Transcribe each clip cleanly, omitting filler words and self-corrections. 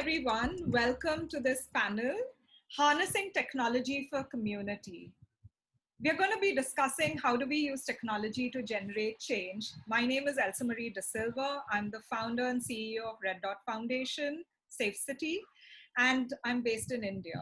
everyone. Welcome to this panel, Harnessing Technology for Community. We're going to be discussing how do we use technology to generate change. My name is ElsaMarie D'Silva. I'm the founder and CEO of Red Dot Foundation, Safe City, and I'm based in India.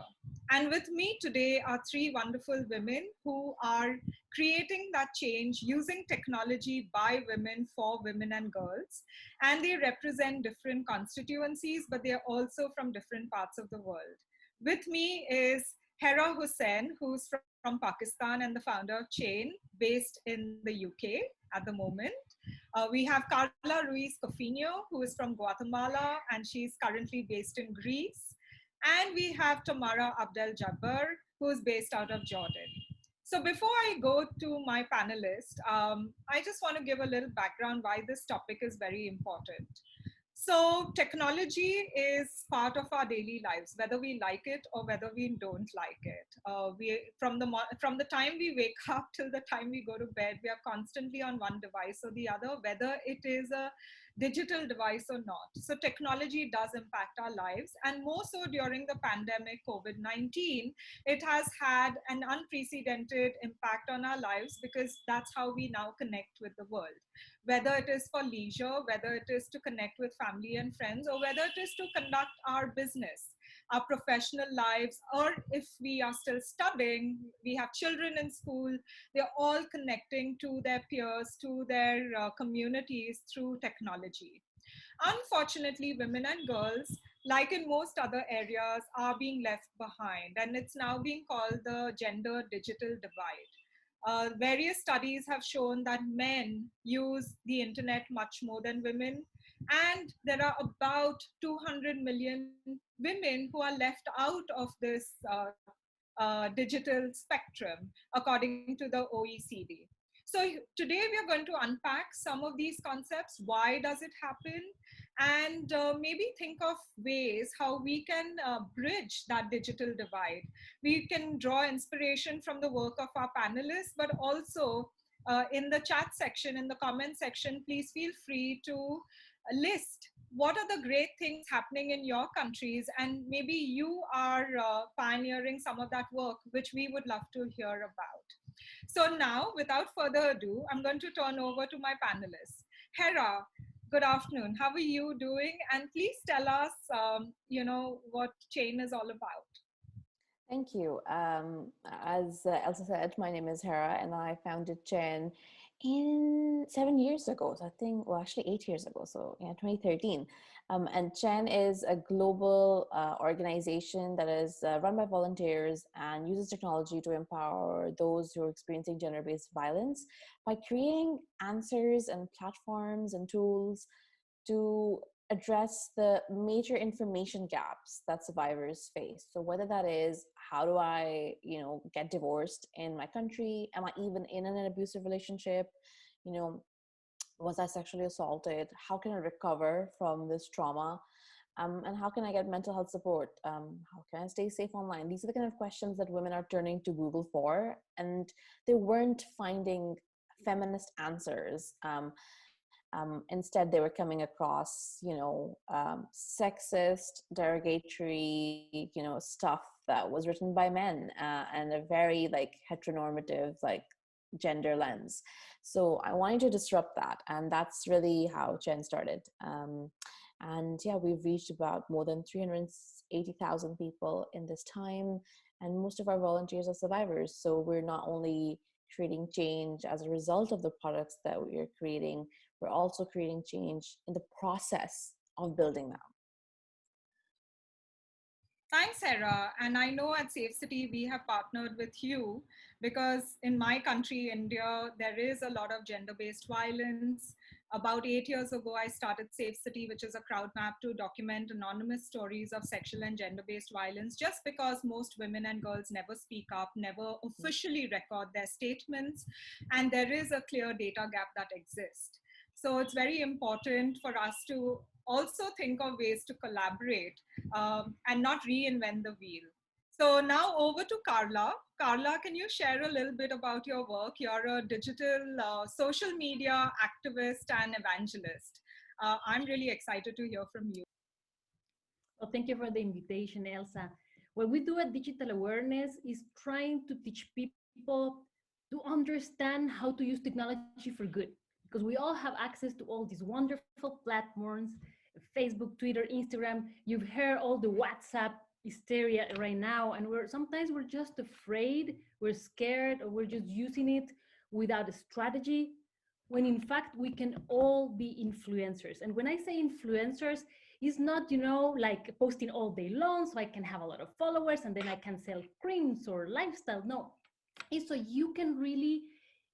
And with me today are three wonderful women who are creating that change using technology by women for women and girls. And they represent different constituencies, but they're also from different parts of the world. With me is Hera Hussain, who's from Pakistan and the founder of CHAYN, based in the UK at the moment. We have Karla Ruiz Cofiño, who is from Guatemala, and she's currently based in Greece. And we have Tamara Abdel Jaber, who is based out of Jordan. So before I go to my panelists, I just want to give a little background why this topic is very important. So technology is part of our daily lives, whether we like it or whether we don't like it. From the time we wake up till the time we go to bed, we are constantly on one device or the other, whether it is a digital device or not. So technology does impact our lives, and more so during the pandemic COVID-19, it has had an unprecedented impact on our lives because that's how we now connect with the world. Whether it is for leisure, whether it is to connect with family and friends, or whether it is to conduct our business, our professional lives, or if we are still studying, we have children in school, they're all connecting to their peers, to their communities through technology. Unfortunately, women and girls, like in most other areas, are being left behind, and it's now being called the gender digital divide. Various studies have shown that men use the internet much more than women, and there are about 200 million women who are left out of this digital spectrum, according to the OECD. So today we are going to unpack some of these concepts. Why does it happen? And maybe think of ways how we can bridge that digital divide. We can draw inspiration from the work of our panelists, but also in the chat section, in the comment section, please feel free to list what are the great things happening in your countries, and maybe you are pioneering some of that work, which we would love to hear about. So now, without further ado, I'm going to turn over to my panelists. Hera, good afternoon. How are you doing? And please tell us, what CHAYN is all about. Thank you. As Elsa said, my name is Hera, and I founded CHAYN in 7 years ago. So I think, well, actually 8 years ago. So yeah, 2013. And CHAYN is a global organization that is run by volunteers and uses technology to empower those who are experiencing gender-based violence by creating answers and platforms and tools to address the major information gaps that survivors face. So whether that is, how do I, get divorced in my country? Am I even in an abusive relationship? Was I sexually assaulted? How can I recover from this trauma? And how can I get mental health support? How can I stay safe online? These are the kind of questions that women are turning to Google for, and they weren't finding feminist answers. Instead, they were coming across, sexist, derogatory, stuff that was written by men and a very heteronormative, gender lens. So I wanted to disrupt that, and that's really how CHAYN started. And yeah, we've reached about more than 380,000 people in this time, and most of our volunteers are survivors. So we're not only creating change as a result of the products that we are creating, we're also creating change in the process of building them. Thanks, Hera. And I know at Safe City, we have partnered with you because in my country, India, there is a lot of gender-based violence. About 8 years ago, I started Safe City, which is a crowd map to document anonymous stories of sexual and gender-based violence, just because most women and girls never speak up, never officially record their statements. And there is a clear data gap that exists. So it's very important for us to also think of ways to collaborate and not reinvent the wheel. So now over to Karla. Karla, can you share a little bit about your work? You're a digital social media activist and evangelist. I'm really excited to hear from you. Well, thank you for the invitation, Elsa. What we do at Digital Awareness is trying to teach people to understand how to use technology for good. Because we all have access to all these wonderful platforms, Facebook, Twitter, Instagram. You've heard all the WhatsApp hysteria right now, and we're just afraid, we're scared, or we're just using it without a strategy. When in fact we can all be influencers. And when I say influencers, it's not, like posting all day long so I can have a lot of followers and then I can sell creams or lifestyle. No, it's so you can really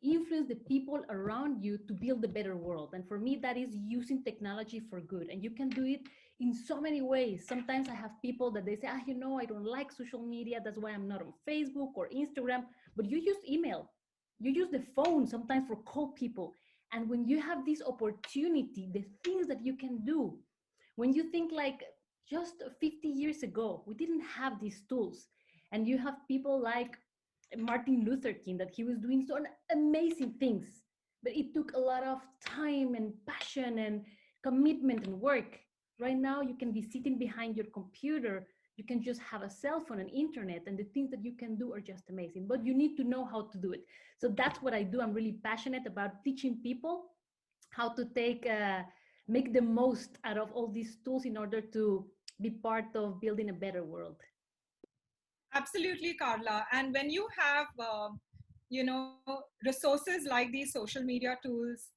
influence the people around you to build a better world. And for me, that is using technology for good. And you can do it in so many ways. Sometimes I have people that they say, I don't like social media. That's why I'm not on Facebook or Instagram. But you use email, you use the phone sometimes for call people. And when you have this opportunity, the things that you can do, when you think like just 50 years ago, we didn't have these tools. And you have people like Martin Luther King, that he was doing so amazing things, but it took a lot of time and passion and commitment and work. Right now, you can be sitting behind your computer, you can just have a cell phone and internet, and the things that you can do are just amazing, but you need to know how to do it. So that's what I do. I'm really passionate about teaching people how to make the most out of all these tools in order to be part of building a better world. Absolutely, Carla. And when you have, resources like these social media tools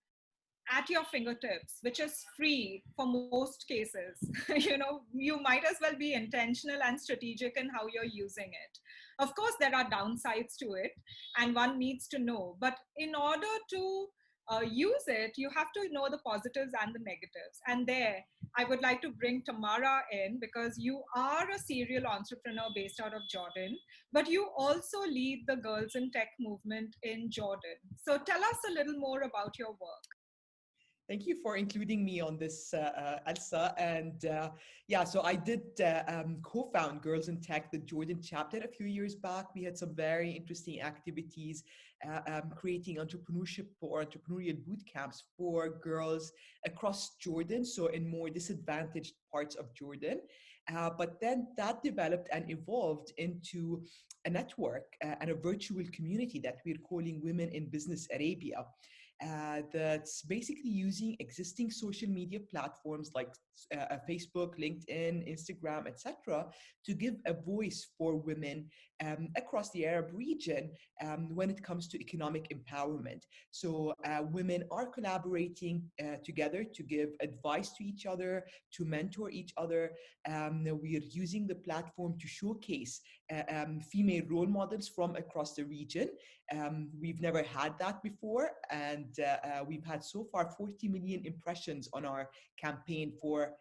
at your fingertips, which is free for most cases, you might as well be intentional and strategic in how you're using it. Of course, there are downsides to it, and one needs to know. But in order to use it, you have to know the positives and the negatives. And there, I would like to bring Tamara in because you are a serial entrepreneur based out of Jordan, but you also lead the Girls in Tech movement in Jordan. So tell us a little more about your work. Thank you for including me on this, Elsa. And yeah, so I did co-found Girls in Tech, the Jordan chapter a few years back. We had some very interesting activities, creating entrepreneurship or entrepreneurial boot camps for girls across Jordan, so in more disadvantaged parts of Jordan. But then that developed and evolved into a network and a virtual community that we're calling Women in Business Arabia. That's basically using existing social media platforms like Facebook, LinkedIn, Instagram, etc., to give a voice for women across the Arab region when it comes to economic empowerment. So women are collaborating together to give advice to each other, to mentor each other. We are using the platform to showcase female role models from across the region. We've never had that before, and we've had so far 40 million impressions on our campaign for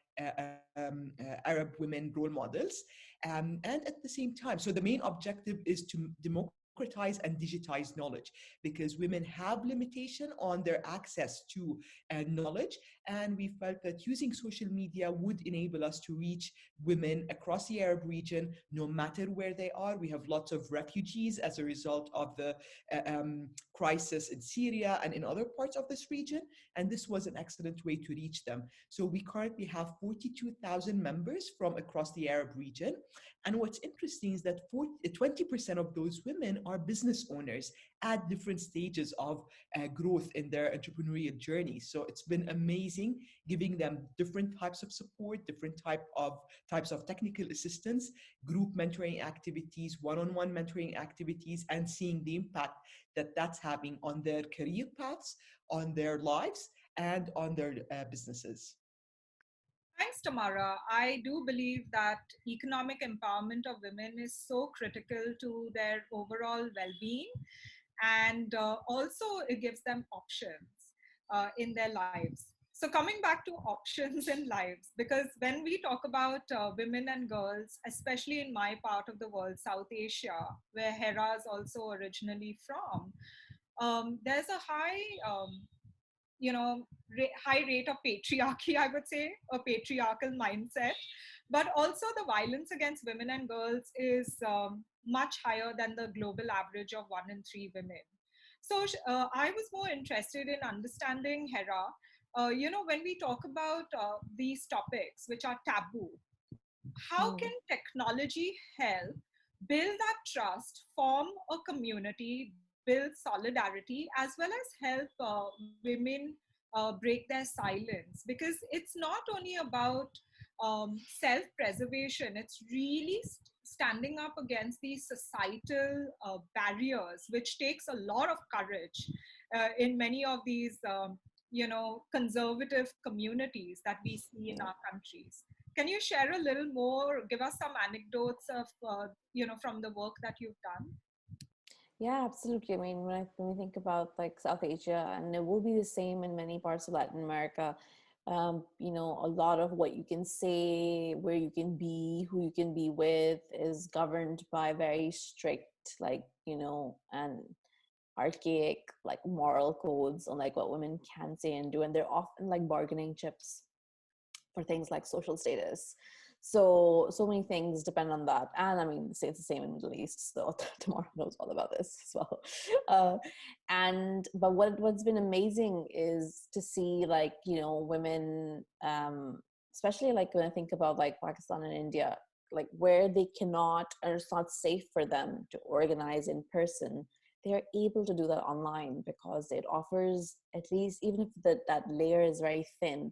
Arab women role models. And at the same time, so the main objective is to democratize and digitize knowledge, because women have limitation on their access to knowledge, and we felt that using social media would enable us to reach women across the Arab region, no matter where they are. We have lots of refugees as a result of the crisis in Syria and in other parts of this region, and this was an excellent way to reach them. So we currently have 42,000 members from across the Arab region, and what's interesting is that 20% of those women are business owners at different stages of growth in their entrepreneurial journey. So it's been amazing giving them different types of support, different types of technical assistance, group mentoring activities, one-on-one mentoring activities, and seeing the impact that that's having on their career paths, on their lives, and on their businesses. Thanks, Tamara. I do believe that economic empowerment of women is so critical to their overall well-being, and also it gives them options in their lives. So coming back to options in lives, because when we talk about women and girls, especially in my part of the world, South Asia, where Hera is also originally from, there's a high rate of patriarchy, I would say, a patriarchal mindset. But also the violence against women and girls is much higher than the global average of 1 in 3 women. So I was more interested in understanding, Hera, when we talk about these topics, which are taboo, how can technology help build that trust, form a community, build solidarity, as well as help women break their silence? Because it's not only about self-preservation, it's really standing up against these societal barriers, which takes a lot of courage in many of these conservative communities that we see in our countries. Can you share a little more, give us some anecdotes of from the work that you've done? Yeah, absolutely. I mean, when we think about like South Asia, and it will be the same in many parts of Latin America, a lot of what you can say, where you can be, who you can be with is governed by very strict, and archaic, like moral codes on like what women can say and do. And they're often like bargaining chips for things like social status. So many things depend on that. And I mean, it's the same in the Middle East, so Tamara knows all about this as well. But what's been amazing is to see women, especially like when I think about like Pakistan and India, like where they cannot, or it's not safe for them to organize in person, they're able to do that online because it offers, at least even if that layer is very thin,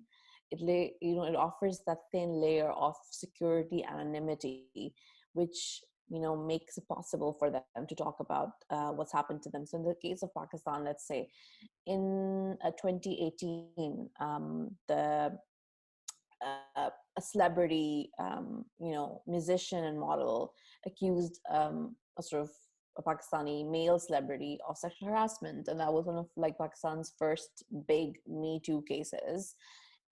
it offers that thin layer of security, anonymity, which makes it possible for them to talk about what's happened to them. So in the case of Pakistan, let's say in 2018, a celebrity, musician and model accused a sort of a Pakistani male celebrity of sexual harassment, and that was one of like Pakistan's first big Me Too cases.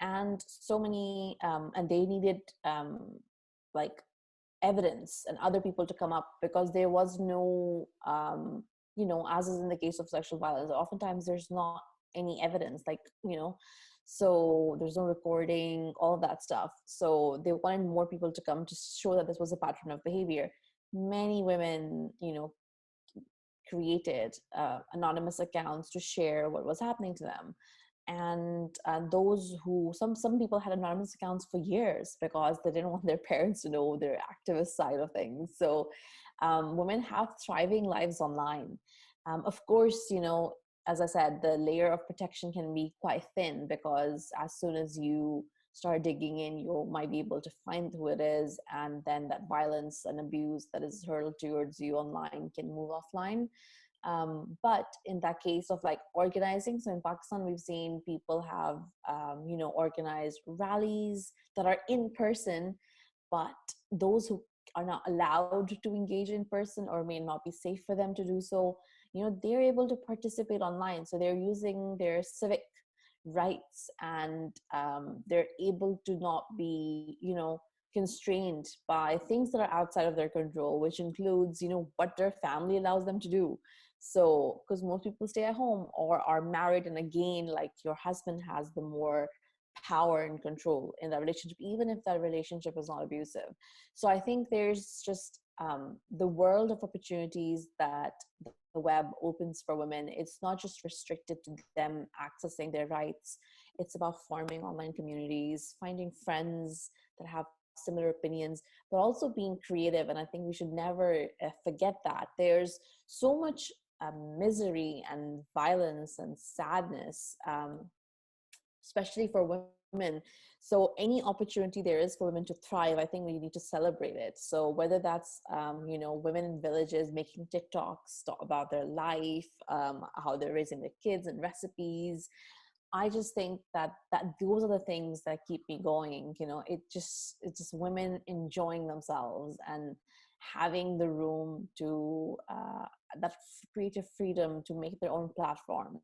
And so many, and they needed like evidence and other people to come up, because there was no, as is in the case of sexual violence, oftentimes there's not any evidence, so there's no recording, all of that stuff. So they wanted more people to come to show that this was a pattern of behavior. Many women, created anonymous accounts to share what was happening to them. And those who, some people had anonymous accounts for years because they didn't want their parents to know their activist side of things. So women have thriving lives online. Of course, as I said, the layer of protection can be quite thin, because as soon as you start digging in, you might be able to find who it is, and then that violence and abuse that is hurled towards you online can move offline. But in that case of like organizing, so in Pakistan, we've seen people have, organized rallies that are in person, but those who are not allowed to engage in person or may not be safe for them to do so, they're able to participate online. So they're using their civic rights, and they're able to not be, constrained by things that are outside of their control, which includes, what their family allows them to do. So, because most people stay at home or are married, and again, like your husband has the more power and control in that relationship, even if that relationship is not abusive. So I think there's just the world of opportunities that the web opens for women. It's not just restricted to them accessing their rights. It's about forming online communities, finding friends that have similar opinions, but also being creative. And I think we should never forget that there's so much misery and violence and sadness, especially for women. So any opportunity there is for women to thrive, I think we need to celebrate it. So whether that's, women in villages making TikToks about their life, how they're raising their kids and recipes, I just think that those are the things that keep me going. It's just women enjoying themselves and having the room to that creative freedom to make their own platforms.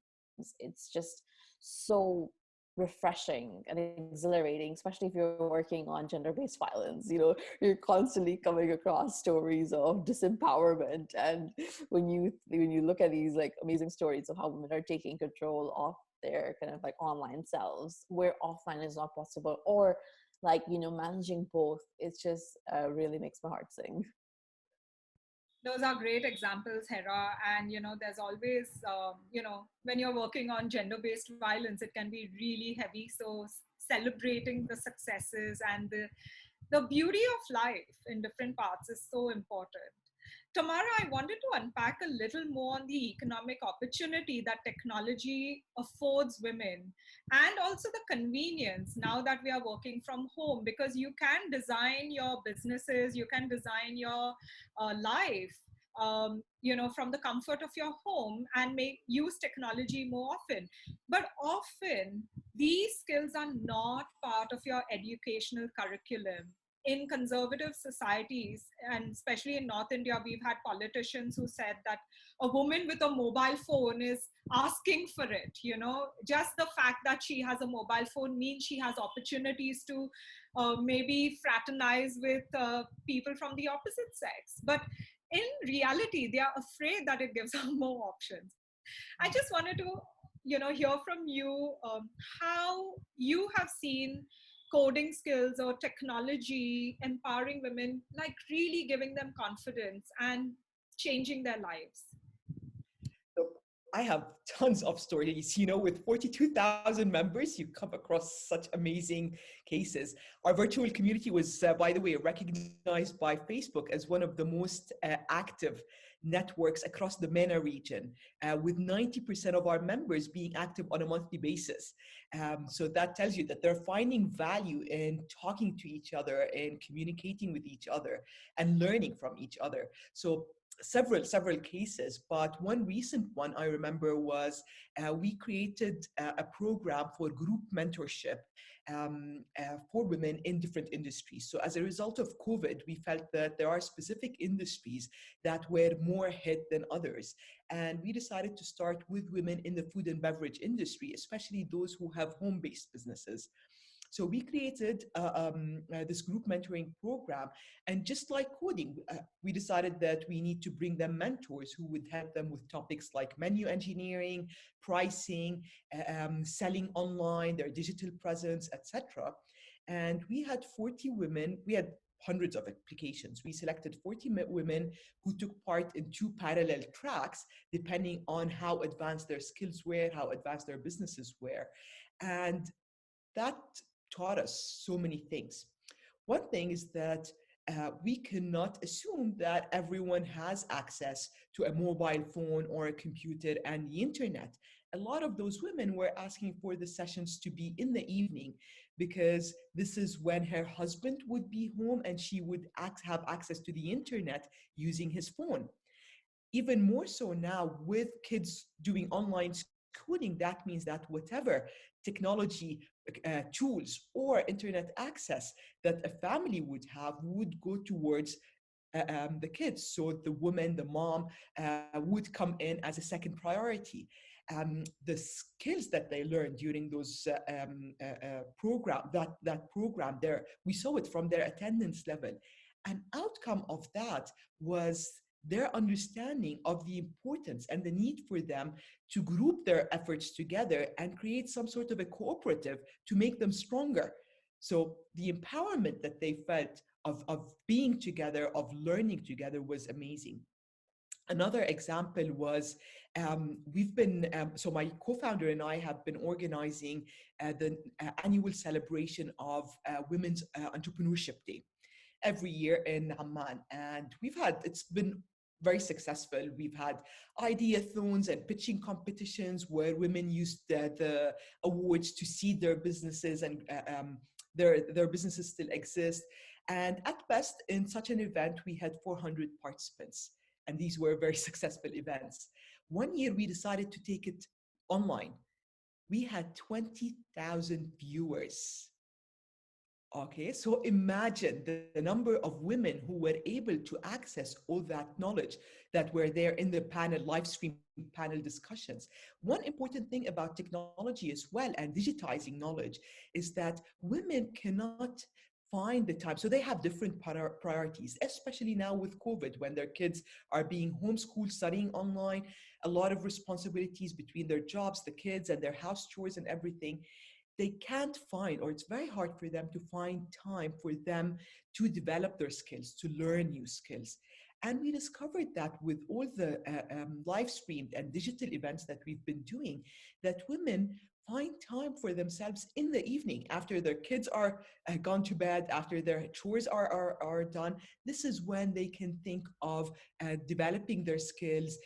It's just so refreshing and exhilarating, especially if you're working on gender-based violence. You're constantly coming across stories of disempowerment, and when you look at these like amazing stories of how women are taking control of their kind of like online selves where offline is not possible, or managing both, it's just really makes my heart sing. Those are great examples, Hera. And, there's always, when you're working on gender-based violence, it can be really heavy. So celebrating the successes and the the beauty of life in different parts is so important. Tamara, I wanted to unpack a little more on the economic opportunity that technology affords women, and also the convenience now that we are working from home, because you can design your businesses, you can design your life, from the comfort of your home, and make use technology more often. But often these skills are not part of your educational curriculum. In conservative societies, and especially in North India, we've had politicians who said that a woman with a mobile phone is asking for it. Just the fact that she has a mobile phone means she has opportunities to maybe fraternize with people from the opposite sex. But in reality, they are afraid that it gives her more options. I just wanted to, hear from you how you have seen coding skills or technology empowering women, like really giving them confidence and changing their lives. So I have tons of stories. With 42,000 members, you come across such amazing cases. Our virtual community was, by the way, recognized by Facebook as one of the most active networks across the MENA region, with 90% of our members being active on a monthly basis. So that tells you that they're finding value in talking to each other and communicating with each other and learning from each other. So several cases, but one recent one I remember was we created a program for group mentorship for women in different industries. So as a result of COVID, we felt that there are specific industries that were more hit than others. And we decided to start with women in the food and beverage industry, especially those who have home-based businesses. So we created this group mentoring program. And just like coding, we decided that we need to bring them mentors who would help them with topics like menu engineering, pricing, selling online, their digital presence, etc. And we had 40 women, we had hundreds of applications. We selected 40 women who took part in 2 parallel tracks, depending on how advanced their skills were, how advanced their businesses were. And that taught us so many things. One thing is that we cannot assume that everyone has access to a mobile phone or a computer and the internet. A lot of those women were asking for the sessions to be in the evening because this is when her husband would be home and she would have access to the internet using his phone. Even more so now with kids doing online schooling, that means that whatever technology tools or internet access that a family would have would go towards the kids. So the woman, the mom, would come in as a second priority. The skills that they learned during those program, that program there, we saw it from their attendance level. An outcome of that was their understanding of the importance and the need for them to group their efforts together and create some sort of a cooperative to make them stronger. So the empowerment that they felt of being together, of learning together was amazing. Another example was so my co-founder and I have been organizing the annual celebration of Women's Entrepreneurship Day every year in Amman. And it's been very successful. We've had ideathons and pitching competitions where women used the awards to seed their businesses, and their businesses still exist. And at best, in such an event, we had 400 participants. And these were very successful events. One year, we decided to take it online. We had 20,000 viewers. Okay, so imagine the number of women who were able to access all that knowledge that were there in the live stream panel discussions. One important thing about technology as well and digitizing knowledge is that women cannot find the time. So they have different priorities, especially now with COVID, when their kids are being homeschooled, studying online, a lot of responsibilities between their jobs, the kids, and their house chores and everything. They can't find, or it's very hard for them to find time for them to develop their skills, to learn new skills. And we discovered that with all the live streamed and digital events that we've been doing, that women find time for themselves in the evening after their kids are gone to bed, after their chores are done. This is when they can think of developing their skills,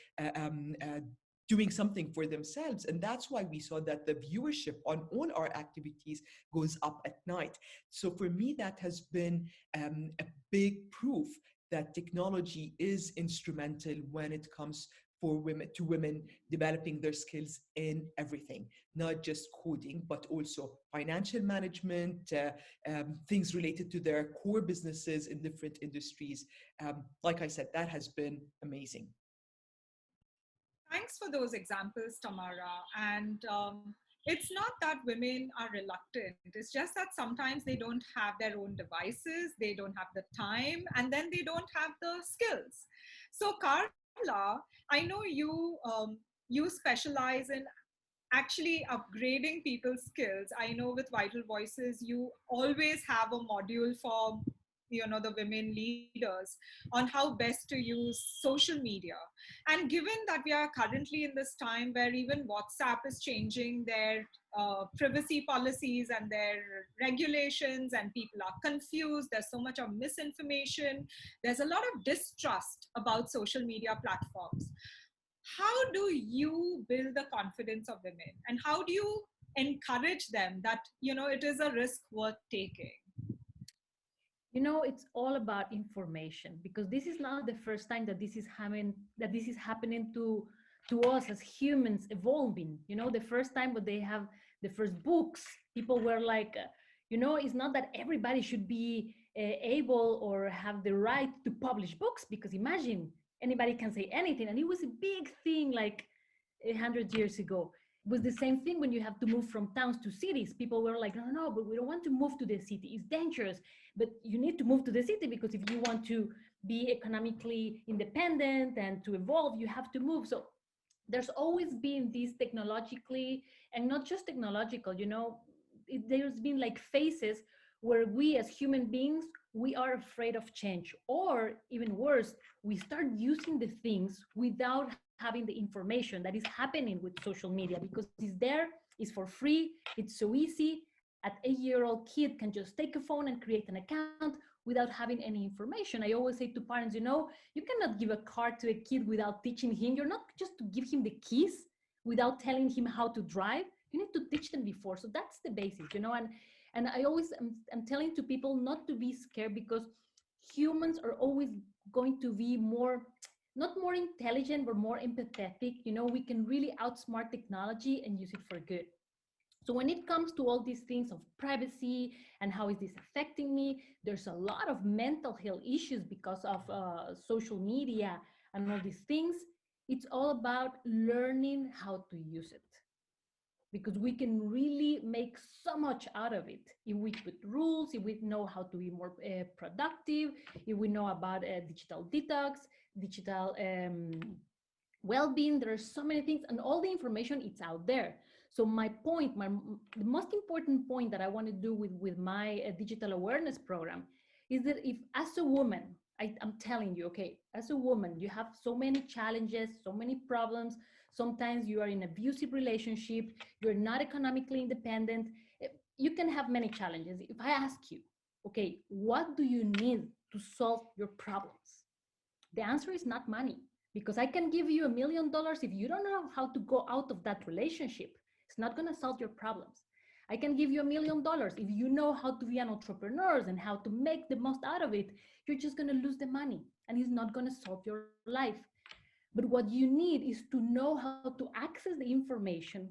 doing something for themselves. And that's why we saw that the viewership on all our activities goes up at night. So for me, that has been a big proof that technology is instrumental when it comes for women developing their skills in everything, not just coding, but also financial management, things related to their core businesses in different industries. Like I said, that has been amazing. Thanks for those examples, Tamara. And it's not that women are reluctant. It's just that sometimes they don't have their own devices, they don't have the time, and then they don't have the skills. So, Karla, I know you specialize in actually upgrading people's skills. I know with Vital Voices, you always have a module for the women leaders on how best to use social media. And given that we are currently in this time where even WhatsApp is changing their privacy policies and their regulations, and people are confused, there's so much of misinformation, there's a lot of distrust about social media platforms. How do you build the confidence of women, and how do you encourage them that it is a risk worth taking? It's all about information, because this is not the first time that this is happening to us as humans evolving. The first time when they have the first books, people were like, it's not that everybody should be able or have the right to publish books, because imagine, anybody can say anything. And it was a big thing like 100 years ago. It was the same thing when you have to move from towns to cities. People were like, no, no, no, but we don't want to move to the city. It's dangerous. But you need to move to the city, because if you want to be economically independent and to evolve, you have to move. So there's always been this technologically, and not just technological, there's been like phases where we as human beings, we are afraid of change, or even worse, we start using the things without having the information that is happening with social media, because it's there, it's for free, it's so easy. An 8-year-old kid can just take a phone and create an account without having any information. I always say to parents, you cannot give a car to a kid without teaching him. You're not just to give him the keys without telling him how to drive. You need to teach them before. So that's the basics, and I always am telling to people not to be scared, because humans are always going to be not more intelligent, but more empathetic. We can really outsmart technology and use it for good. So when it comes to all these things of privacy and how is this affecting me, there's a lot of mental health issues because of social media and all these things. It's all about learning how to use it, because we can really make so much out of it if we put rules, if we know how to be more productive, if we know about digital detox, digital well-being. There are so many things, and all the information, it's out there. So my point, the most important point that I want to do with my digital awareness program is that if as a woman, I'm telling you, okay, as a woman, you have so many challenges, so many problems. Sometimes you are in an abusive relationship, you're not economically independent. You can have many challenges. If I ask you, okay, what do you need to solve your problems? The answer is not money, because I can give you $1 million. If you don't know how to go out of that relationship, it's not going to solve your problems. I can give you $1 million. If you know how to be an entrepreneur and how to make the most out of it, you're just going to lose the money, and it's not going to solve your life. But what you need is to know how to access the information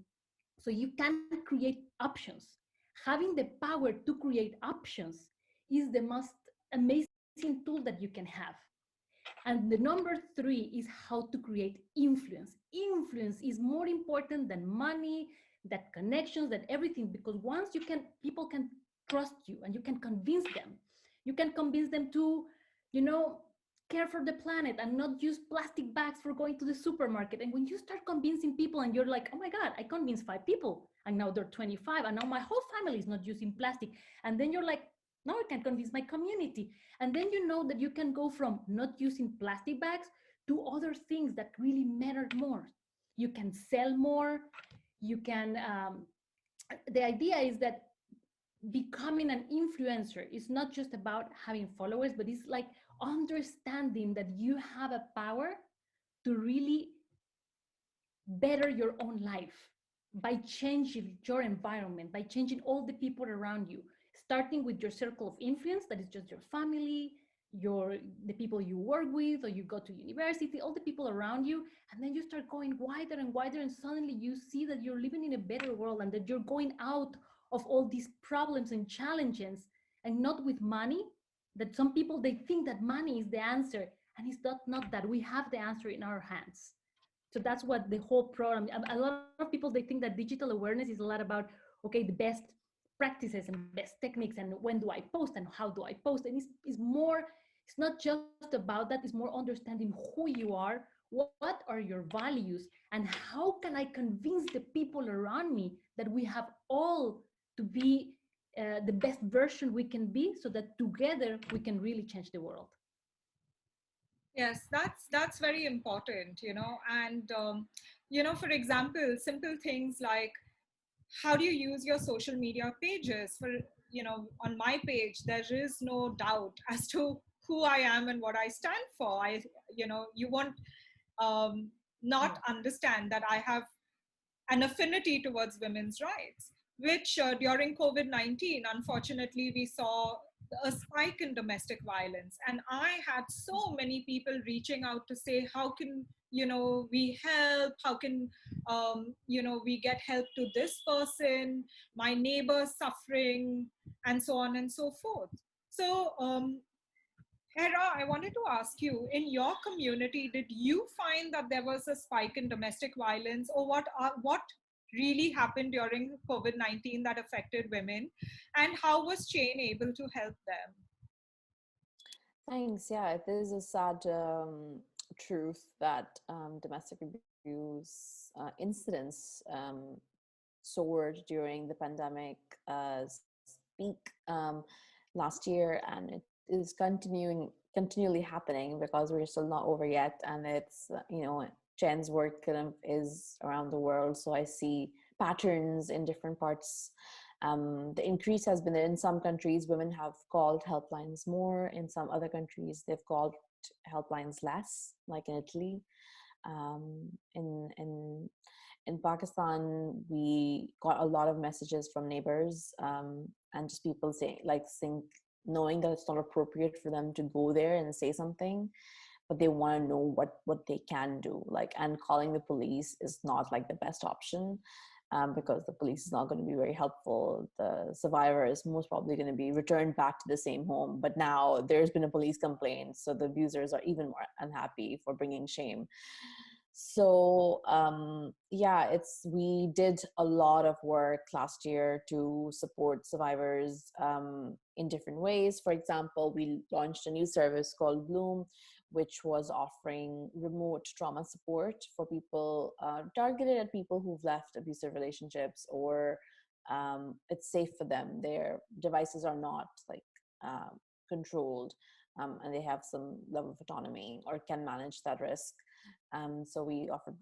so you can create options. Having the power to create options is the most amazing tool that you can have. And the number 3 is how to create influence. Influence is more important than money, that connections, that everything, because once people can trust you, and you can convince them. You can convince them to, care for the planet and not use plastic bags for going to the supermarket. And when you start convincing people and you're like, oh my God, I convinced 5 people and now they're 25 and now my whole family is not using plastic. And then you're like, now I can convince my community. And then you know that you can go from not using plastic bags to other things that really matter more. You can sell more. You can the idea is that becoming an influencer is not just about having followers, but it's like understanding that you have a power to really better your own life by changing your environment, by changing all the people around you, starting with your circle of influence, that is just your family, the people you work with or you go to university, all the people around you, and then you start going wider and wider, and suddenly you see that you're living in a better world and that you're going out of all these problems and challenges, and not with money. That some people, they think that money is the answer, and it's not that. We have the answer in our hands. So that's what the whole program, a lot of people, they think that digital awareness is a lot about, okay, the best practices and best techniques and when do I post and how do I post. And it's more, it's not just about that, it's more understanding who you are, what are your values, and how can I convince the people around me that we have all to be the best version we can be, so that together we can really change the world. Yes, that's very important, and for example, simple things like how do you use your social media pages. For on my page there is no doubt as to who I am and what I stand for. You won't not understand that I have an affinity towards women's rights, which during COVID-19, unfortunately, we saw a spike in domestic violence. And I had so many people reaching out to say, how can, we help? How can, we get help to this person, my neighbor suffering, and so on and so forth. So, Hera, I wanted to ask you, in your community, did you find that there was a spike in domestic violence, or what really happened during COVID-19 that affected women, and how was CHAYN able to help them? Thanks. Yeah, it is a sad truth that domestic abuse incidents soared during the pandemic peak last year, and it is continually happening because we're still not over yet. And it's CHAYN's work kind of is around the world, so I see patterns in different parts. The increase has been that in some countries women have called helplines more, in some other countries they've called helplines less, like in Italy. In Pakistan, we got a lot of messages from neighbors and just people knowing that it's not appropriate for them to go there and say something, but they want to know what they can do. And calling the police is not like the best option, because the police is not going to be very helpful. The survivor is most probably going to be returned back to the same home, but now there's been a police complaint, so the abusers are even more unhappy for bringing shame. So we did a lot of work last year to support survivors in different ways. For example, we launched a new service called Bloom, which was offering remote trauma support for people, targeted at people who've left abusive relationships, or it's safe for them. Their devices are not controlled, and they have some level of autonomy or can manage that risk. So we offered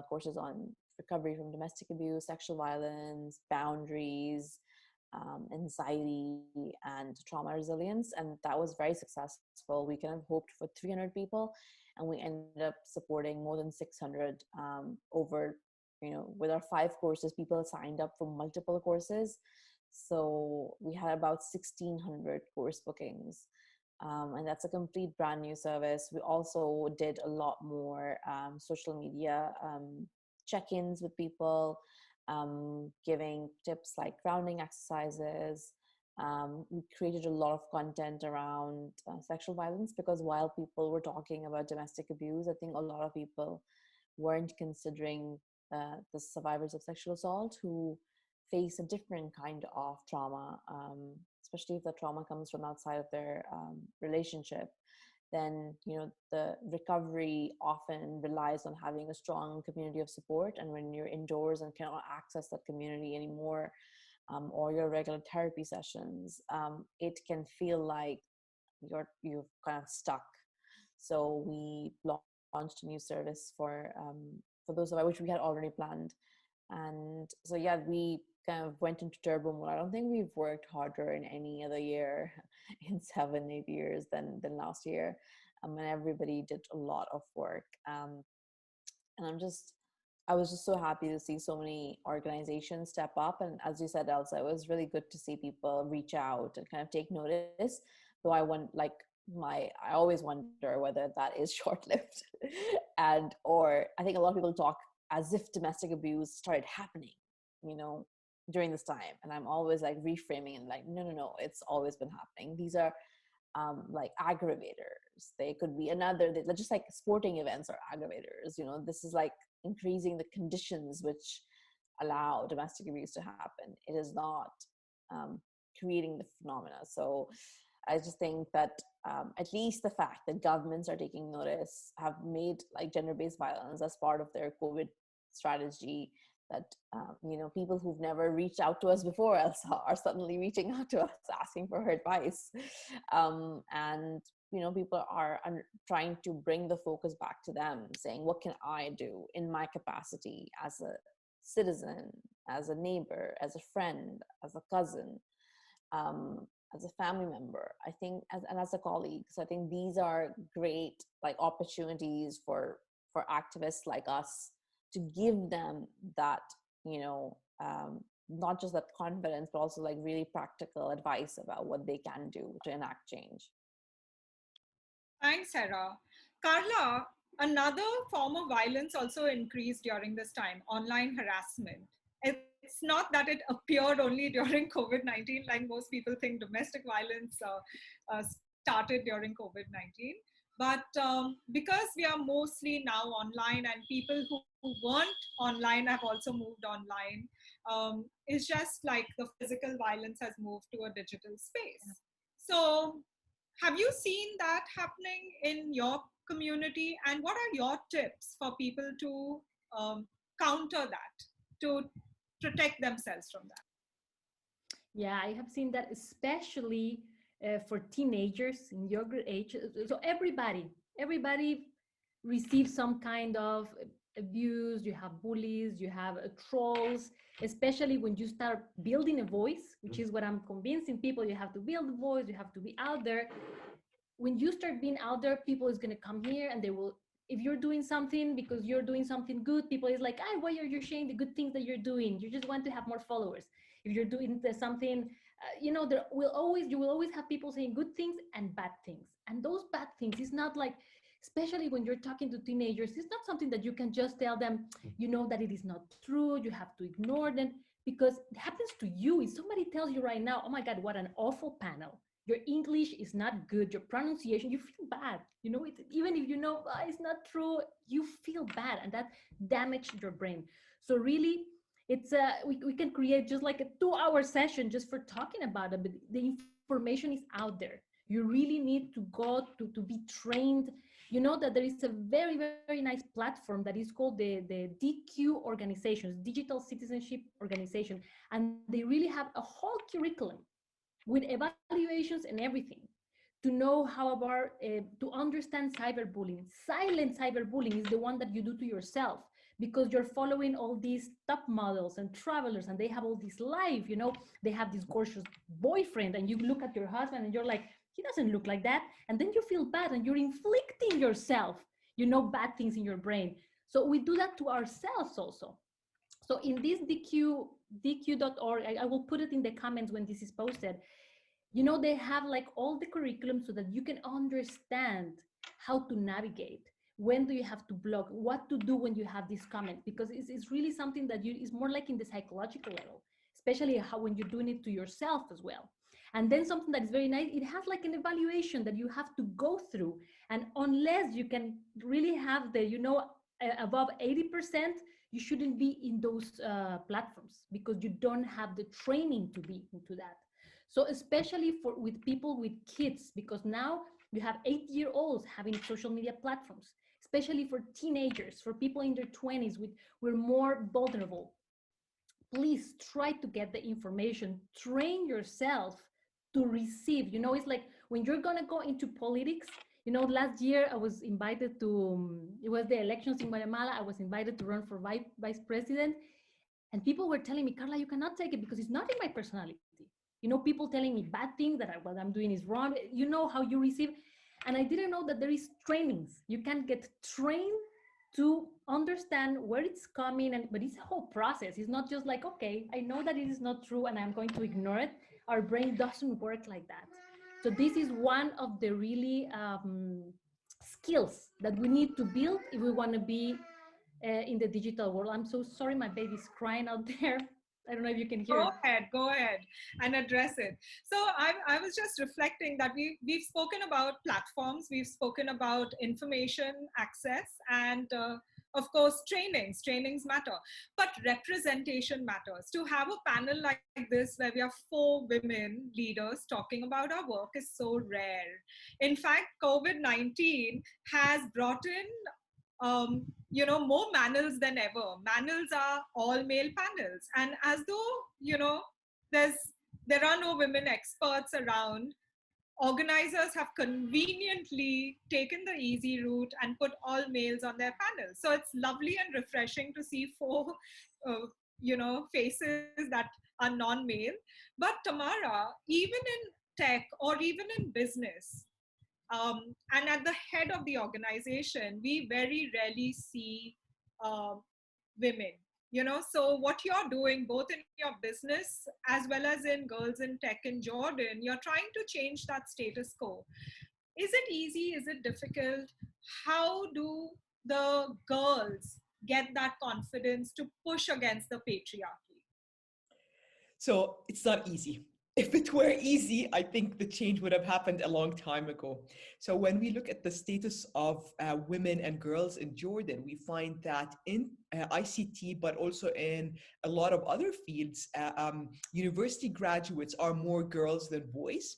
courses on recovery from domestic abuse, sexual violence, boundaries, anxiety, and trauma resilience. And that was very successful. We kind of hoped for 300 people, and we ended up supporting more than 600 with our 5 courses. People signed up for multiple courses. So we had about 1,600 course bookings. And that's a complete brand new service. We also did a lot more social media check-ins with people, giving tips like grounding exercises. We created a lot of content around sexual violence, because while people were talking about domestic abuse, I think a lot of people weren't considering the survivors of sexual assault who face a different kind of trauma, especially if the trauma comes from outside of their relationship. Then the recovery often relies on having a strong community of support, and when you're indoors and cannot access that community anymore, or your regular therapy sessions, it can feel like you've kind of stuck. So we launched a new service for those of which we had already planned. And so we kind of went into turbo mode. I don't think we've worked harder in any other year in 7-8 years than last year. And everybody did a lot of work. And I was just so happy to see so many organizations step up. And as you said, Elsa, it was really good to see people reach out and kind of take notice. Though I always wonder whether that is short-lived. Or I think a lot of people talk as if domestic abuse started happening, during this time. And I'm always like reframing and like, no, it's always been happening. These are like aggravators. They could be just like sporting events are aggravators. This is like increasing the conditions which allow domestic abuse to happen. It is not creating the phenomena. So I just think that at least the fact that governments are taking notice, have made like gender-based violence as part of their COVID strategy, that people who've never reached out to us before, Elsa, are suddenly reaching out to us asking for her advice. And people are trying to bring the focus back to them, saying, what can I do in my capacity as a citizen, as a neighbor, as a friend, as a cousin, as a family member, I think, and as a colleague. So I think these are great like opportunities for activists like us to give them that, not just that confidence, but also like really practical advice about what they can do to enact change. Thanks, Hera. Karla, another form of violence also increased during this time, online harassment. It's not that it appeared only during COVID-19, like most people think domestic violence started during COVID-19. But because we are mostly now online, and people who weren't online have also moved online, it's just like the physical violence has moved to a digital space. So have you seen that happening in your community? And what are your tips for people to counter that, to protect themselves from that? Yeah, I have seen that, especially for teenagers in younger age. So everybody receives some kind of abuse. You have bullies, you have trolls, especially when you start building a voice, which is what I'm convincing people. You have to build a voice, you have to be out there. When you start being out there, people is going to come here and they will, if you're doing something because you're doing something good, people is like, why are you sharing the good things that you're doing? You just want to have more followers. If you're doing something, you will always have people saying good things and bad things. And those bad things is not like, especially when you're talking to teenagers, it's not something that you can just tell them, that it is not true. You have to ignore them, because it happens to you. If somebody tells you right now, oh my God, what an awful panel. Your English is not good, your pronunciation, you feel bad. Even if it's not true, you feel bad, and that damaged your brain. So really, it's we can create just like a 2-hour session just for talking about it, but the information is out there. You really need to go to be trained. That there is a very, very nice platform that is called the DQ organizations, Digital Citizenship Organization, and they really have a whole curriculum with evaluations and everything to know how about to understand cyberbullying. Silent cyberbullying is the one that you do to yourself, because you're following all these top models and travelers, and they have all this life, they have this gorgeous boyfriend, and you look at your husband and you're like, he doesn't look like that. And then you feel bad and you're inflicting yourself, bad things in your brain. So we do that to ourselves also. So in this dq.org, I will put it in the comments when this is posted. They have like all the curriculum so that you can understand how to navigate. When do you have to block? What to do when you have this comment? Because it's really something that is more like in the psychological level, especially when you're doing it to yourself as well. And then something that is very nice, it has like an evaluation that you have to go through. And unless you can really have the, above 80%, you shouldn't be in those platforms, because you don't have the training to be into that. So especially with people with kids, because now you have 8-year-olds having social media platforms, especially for teenagers, for people in their 20s, we're more vulnerable. Please try to get the information, train yourself to receive. It's like when you're gonna go into politics, last year I was invited to, it was the elections in Guatemala, I was invited to run for vice president. And people were telling me, Karla, you cannot take it because it's not in my personality. You know, people telling me bad things that what I'm doing is wrong. You know how you receive. And I didn't know that there is trainings. You can get trained to understand where it's coming. But it's a whole process. It's not just like, okay, I know that it is not true and I'm going to ignore it. Our brain doesn't work like that. So this is one of the really skills that we need to build if we want to be in the digital world. I'm so sorry, my baby's crying out there. I don't know if you can hear it. Go ahead and address it. So I was just reflecting that we've spoken about platforms, we've spoken about information access, and of course, trainings matter, but representation matters. To have a panel like this where we have 4 women leaders talking about our work is so rare. In fact, COVID-19 has brought in more panels than ever. Panels are all male panels. And as though, there are no women experts around, organizers have conveniently taken the easy route and put all males on their panels. So it's lovely and refreshing to see 4, faces that are non-male. But Tamara, even in tech or even in business, and at the head of the organization, we very rarely see women. So what you're doing both in your business as well as in Girls in Tech in Jordan, you're trying to change that status quo. Is it easy? Is it difficult? How do the girls get that confidence to push against the patriarchy? So it's not easy. If it were easy, I think the change would have happened a long time ago. So when we look at the status of women and girls in Jordan, we find that in ICT, but also in a lot of other fields, university graduates are more girls than boys.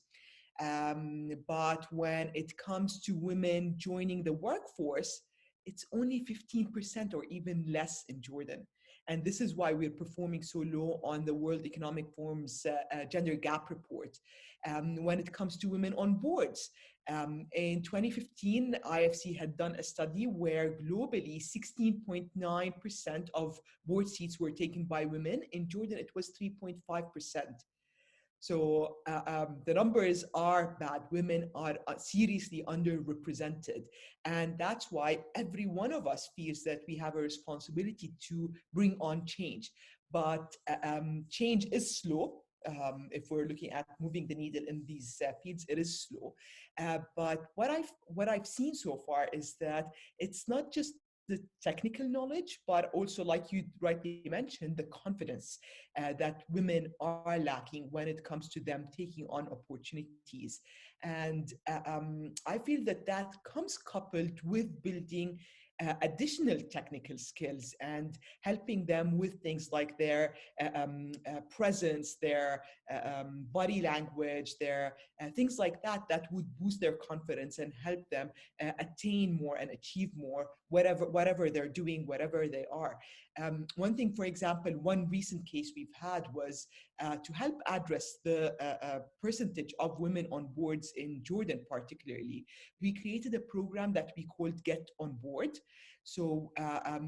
But when it comes to women joining the workforce, it's only 15% or even less in Jordan. And this is why we're performing so low on the World Economic Forum's gender gap report. When it comes to women on boards, in 2015, IFC had done a study where globally 16.9% of board seats were taken by women. In Jordan, it was 3.5%. So the numbers are bad. Women are seriously underrepresented. And that's why every one of us feels that we have a responsibility to bring on change. But change is slow. If we're looking at moving the needle in these fields, it is slow. But what I've seen so far is that it's not just the technical knowledge, but also, like you rightly mentioned, the confidence that women are lacking when it comes to them taking on opportunities. And I feel that that comes coupled with building additional technical skills and helping them with things like their presence, their body language, their things like that, that would boost their confidence and help them attain more and achieve more, whatever they're doing, whatever they are. One thing, for example, one recent case we've had was to help address the percentage of women on boards in Jordan particularly. We created a program that we called Get on Board. So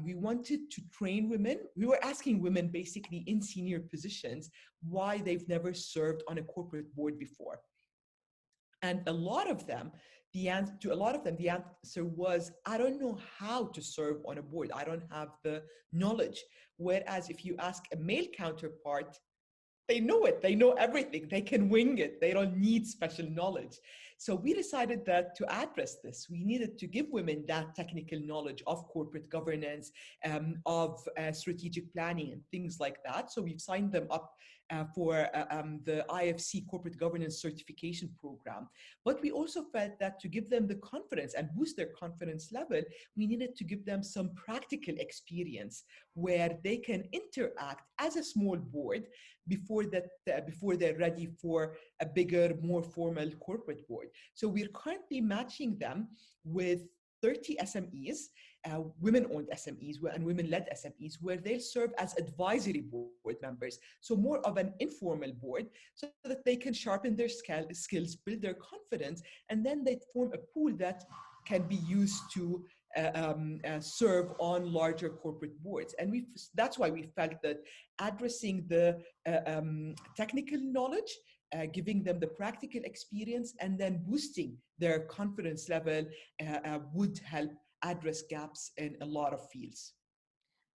we wanted to train women. We were asking women basically in senior positions why they've never served on a corporate board before. And a lot of them, the answer was, I don't know how to serve on a board. I don't have the knowledge. Whereas if you ask a male counterpart, they know it, they know everything, they can wing it, they don't need special knowledge. So we decided that to address this, we needed to give women that technical knowledge of corporate governance, of strategic planning and things like that. So we've signed them up for the IFC Corporate Governance Certification Program. But we also felt that to give them the confidence and boost their confidence level, we needed to give them some practical experience where they can interact as a small board before they're ready for a bigger, more formal corporate board. So we're currently matching them with 30 SMEs, women-owned SMEs and women-led SMEs, where they'll serve as advisory board members. So more of an informal board, so that they can sharpen their skills, build their confidence, and then they form a pool that can be used to serve on larger corporate boards. And that's why we felt that addressing the technical knowledge, giving them the practical experience, and then boosting their confidence level would help address gaps in a lot of fields.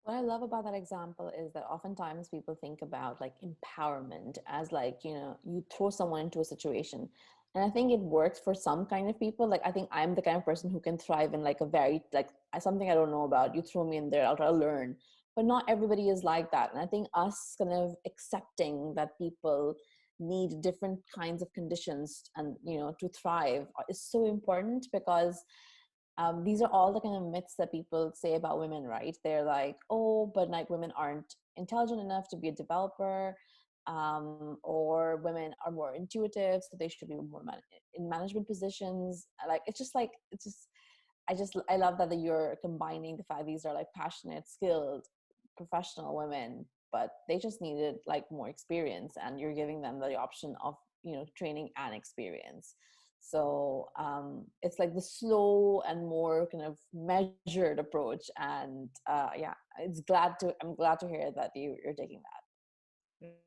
What I love about that example is that oftentimes people think about like empowerment as like, you know, you throw someone into a situation. And I think it works for some kind of people. Like, I think I'm the kind of person who can thrive in like a very, like something I don't know about, you throw me in there, I'll try to learn. But not everybody is like that. And I think us kind of accepting that people need different kinds of conditions and, you know, to thrive is so important, because these are all the kind of myths that people say about women, right? They're like, oh, but like women aren't intelligent enough to be a developer, or women are more intuitive, so they should be more in management positions. Like, I love that you're combining the fact these are like passionate, skilled, professional women, but they just needed like more experience, and you're giving them the option of, you know, training and experience. So it's like the slow and more kind of measured approach. And yeah, I'm glad to hear that you're taking that.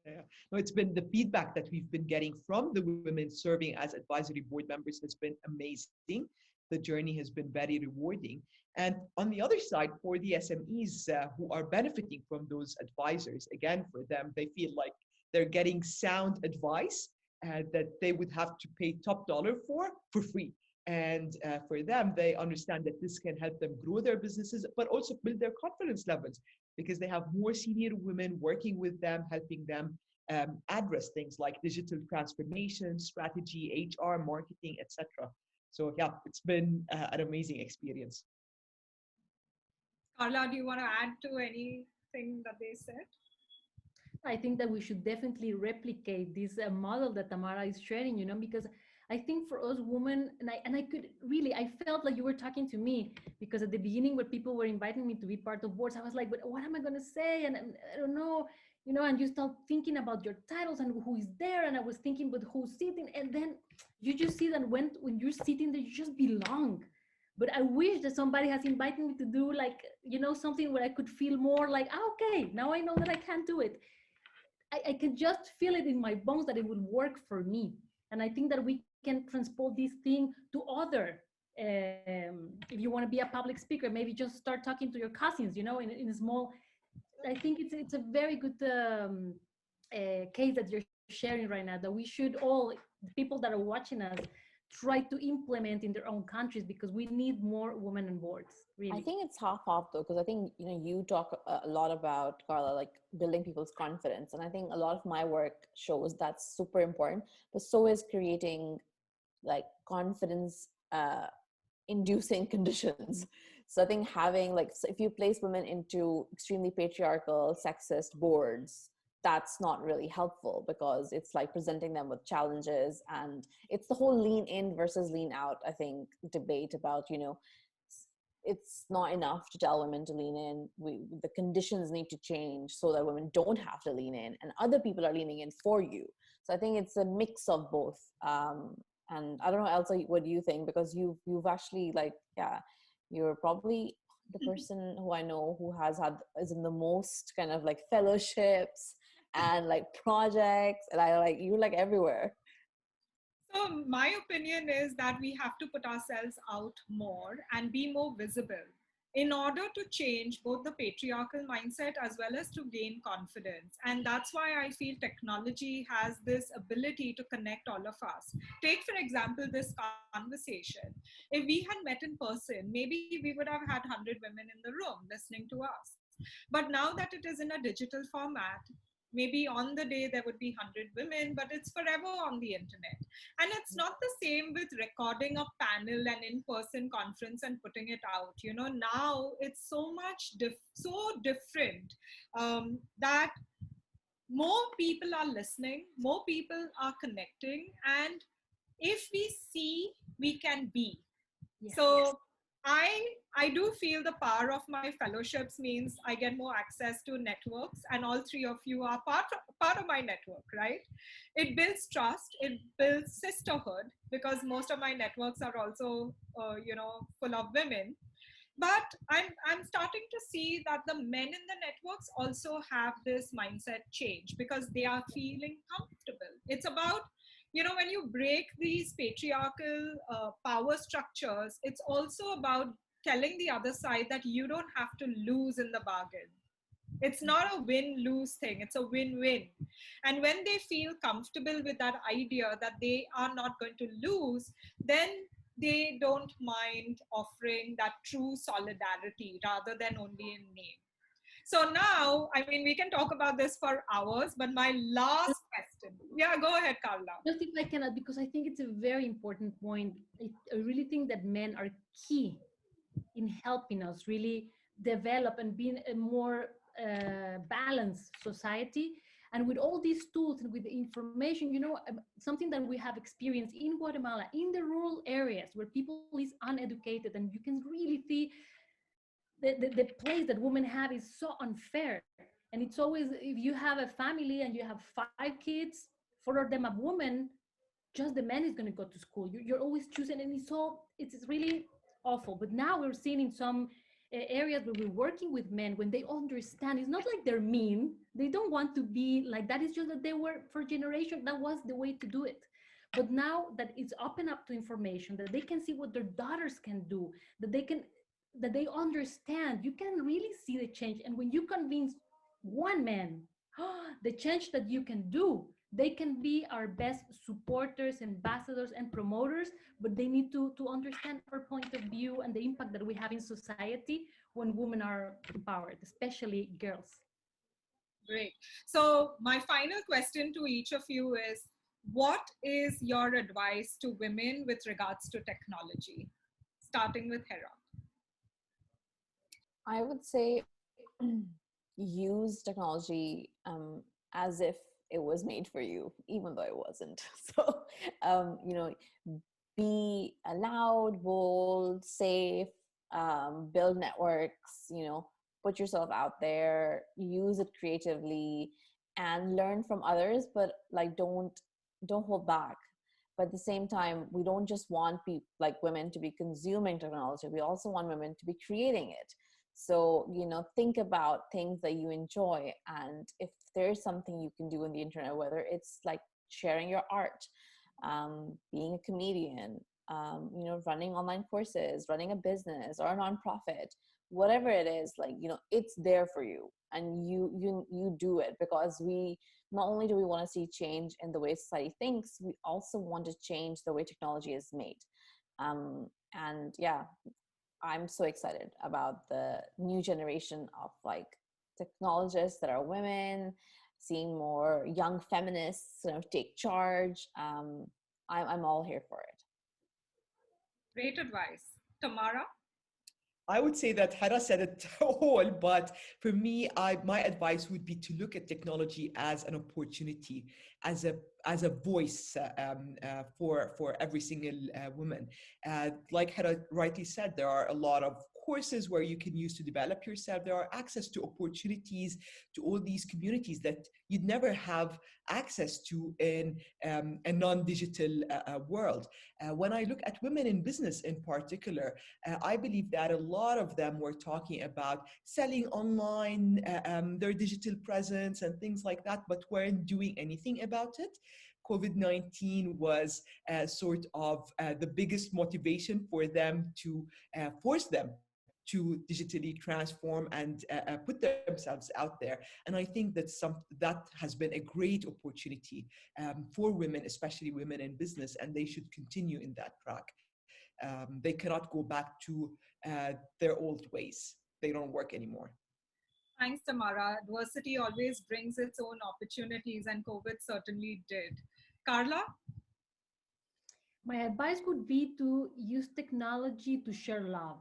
Yeah. No, it's been the feedback that we've been getting from the women serving as advisory board members has been amazing. The journey has been very rewarding. And on the other side, for the SMEs who are benefiting from those advisors, again, for them, they feel like they're getting sound advice that they would have to pay top dollar for free. And for them, they understand that this can help them grow their businesses, but also build their confidence levels, because they have more senior women working with them, helping them address things like digital transformation, strategy, HR, marketing, etc. So yeah, it's been an amazing experience. Karla, do you want to add to anything that they said? I think that we should definitely replicate this model that Tamara is sharing, you know, because I think for us women, I felt like you were talking to me, because at the beginning when people were inviting me to be part of boards, I was like, but what am I going to say? And I don't know, you know, and you start thinking about your titles and who is there. And I was thinking, but who's sitting? And then you just see that when you're sitting there, you just belong. But I wish that somebody has invited me to do like, you know, something where I could feel more like, okay, now I know that I can do it. I can just feel it in my bones that it will work for me. And I think that we can transport this thing to other. If you want to be a public speaker, maybe just start talking to your cousins, you know, in a small. I think it's a very good case that you're sharing right now, that we should all, the people that are watching us, try to implement in their own countries, because we need more women on boards. Really. I think it's half though, because I think, you know, you talk a lot about, Karla, like building people's confidence. And I think a lot of my work shows that's super important, but so is creating like confidence inducing conditions. So I think having like, so if you place women into extremely patriarchal, sexist boards, that's not really helpful, because it's like presenting them with challenges. And it's the whole lean in versus lean out, I think, debate about, you know, it's not enough to tell women to lean in. The conditions need to change so that women don't have to lean in, and other people are leaning in for you. So I think it's a mix of both. And I don't know, Elsa, what do you think? Because you've actually like, yeah, you're probably the person who I know who is in the most kind of like fellowships and like projects, and you're like everywhere. So my opinion is that we have to put ourselves out more and be more visible in order to change both the patriarchal mindset as well as to gain confidence. And that's why I feel technology has this ability to connect all of us. Take, for example, this conversation. If we had met in person, maybe we would have had 100 women in the room listening to us. But now that it is in a digital format, maybe on the day there would be 100 women, but it's forever on the internet. And it's not the same with recording a panel and in-person conference and putting it out. You know, now it's so much so different that more people are listening, more people are connecting, and if we see, we can be. Yes. So I do feel the power of my fellowships means I get more access to networks, and all three of you are part of my network, right? It builds trust, it builds sisterhood, because most of my networks are also, you know, full of women. But I'm starting to see that the men in the networks also have this mindset change because they are feeling comfortable. It's about, you know, when you break these patriarchal power structures, it's also about telling the other side that you don't have to lose in the bargain. It's not a win-lose thing, it's a win-win. And when they feel comfortable with that idea that they are not going to lose, then they don't mind offering that true solidarity rather than only in name. So now, I mean, we can talk about this for hours, but my last question. Yeah, go ahead, Karla. Just if I cannot, because I think it's a very important point. I really think that men are key in helping us really develop and be a more balanced society. And with all these tools and with the information, you know, something that we have experienced in Guatemala, in the rural areas where people is uneducated, and you can really see the place that women have is so unfair. And it's always, if you have a family and you have 5 kids, 4 of them are women, just the man is going to go to school. You're always choosing, and it's really awful. But now we're seeing in some areas where we're working with men, when they understand, it's not like they're mean, they don't want to be like that, it's just that they were, for generation, that was the way to do it. But now that it's open up to information, that they can see what their daughters can do, that they understand, you can really see the change. And when you convince one man, the change that you can do, they can be our best supporters, ambassadors, and promoters, but they need to understand our point of view and the impact that we have in society when women are empowered, especially girls. Great. So my final question to each of you is, what is your advice to women with regards to technology? Starting with Hera. I would say use technology as if it was made for you, even though it wasn't. So, you know, be loud, bold, safe, build networks, you know, put yourself out there, use it creatively, and learn from others, but like don't hold back. But at the same time, we don't just want like women to be consuming technology, we also want women to be creating it. So, you know, think about things that you enjoy, and if there's something you can do on the internet, whether it's like sharing your art, being a comedian, you know, running online courses, running a business or a nonprofit, whatever it is, like, you know, it's there for you, and you do it, because we not only do we want to see change in the way society thinks, we also want to change the way technology is made. And yeah, I'm so excited about the new generation of like technologists that are women, seeing more young feminists, you know, take charge. I'm all here for it. Great advice. Tamara? I would say that Hera said it all, but for me, my advice would be to look at technology as an opportunity, as a voice for every single woman. Like Hera rightly said, there are a lot of courses where you can use to develop yourself. There are access to opportunities to all these communities that you'd never have access to in a non-digital world. When I look at women in business in particular, I believe that a lot of them were talking about selling online, their digital presence and things like that, but weren't doing anything about it. COVID-19 was sort of the biggest motivation for them to force them to digitally transform and put themselves out there. And I think that has been a great opportunity for women, especially women in business, and they should continue in that track. They cannot go back to their old ways. They don't work anymore. Thanks, Tamara. Adversity always brings its own opportunities, and COVID certainly did. Karla? My advice would be to use technology to share love,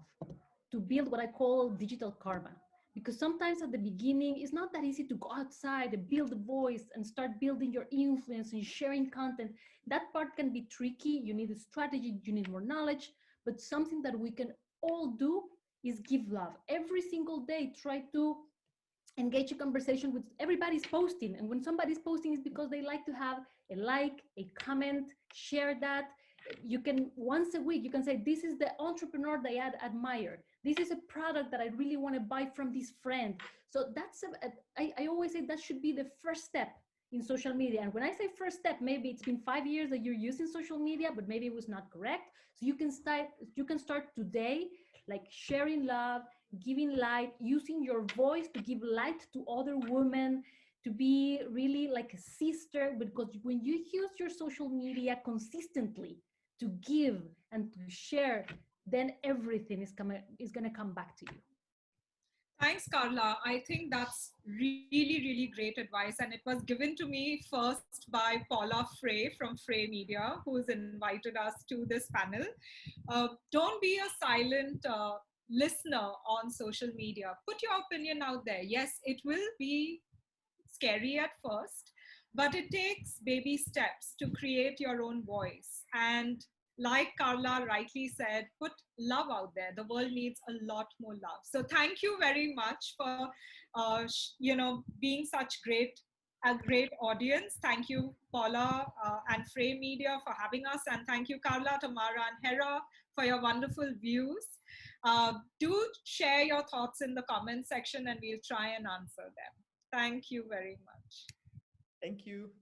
to build what I call digital karma. Because sometimes at the beginning, it's not that easy to go outside and build a voice and start building your influence and sharing content. That part can be tricky. You need a strategy, you need more knowledge, but something that we can all do is give love. Every single day, try to engage a conversation with everybody's posting. And when somebody's posting, it's because they like to have a like, a comment, share that. you can once a week, you can say, this is the entrepreneur that I admire. This is a product that I really want to buy from this friend. So that's, I always say that should be the first step in social media. And when I say first step, maybe it's been 5 years that you're using social media, but maybe it was not correct. So you can start today, like sharing love, giving light, using your voice to give light to other women, to be really like a sister. Because when you use your social media consistently to give and to share, then everything is going to come back to you. Thanks, Karla. I think that's really great advice. And it was given to me first by Paula Frey from Frey Media, who has invited us to this panel. Don't be a silent listener on social media. Put your opinion out there. Yes, it will be scary at first, but it takes baby steps to create your own voice. And like Karla rightly said, put love out there. The world needs a lot more love. So thank you very much for, being such a great audience. Thank you, Paula and Frame Media for having us. And thank you, Karla, Tamara, and Hera for your wonderful views. Do share your thoughts in the comment section and we'll try and answer them. Thank you very much. Thank you.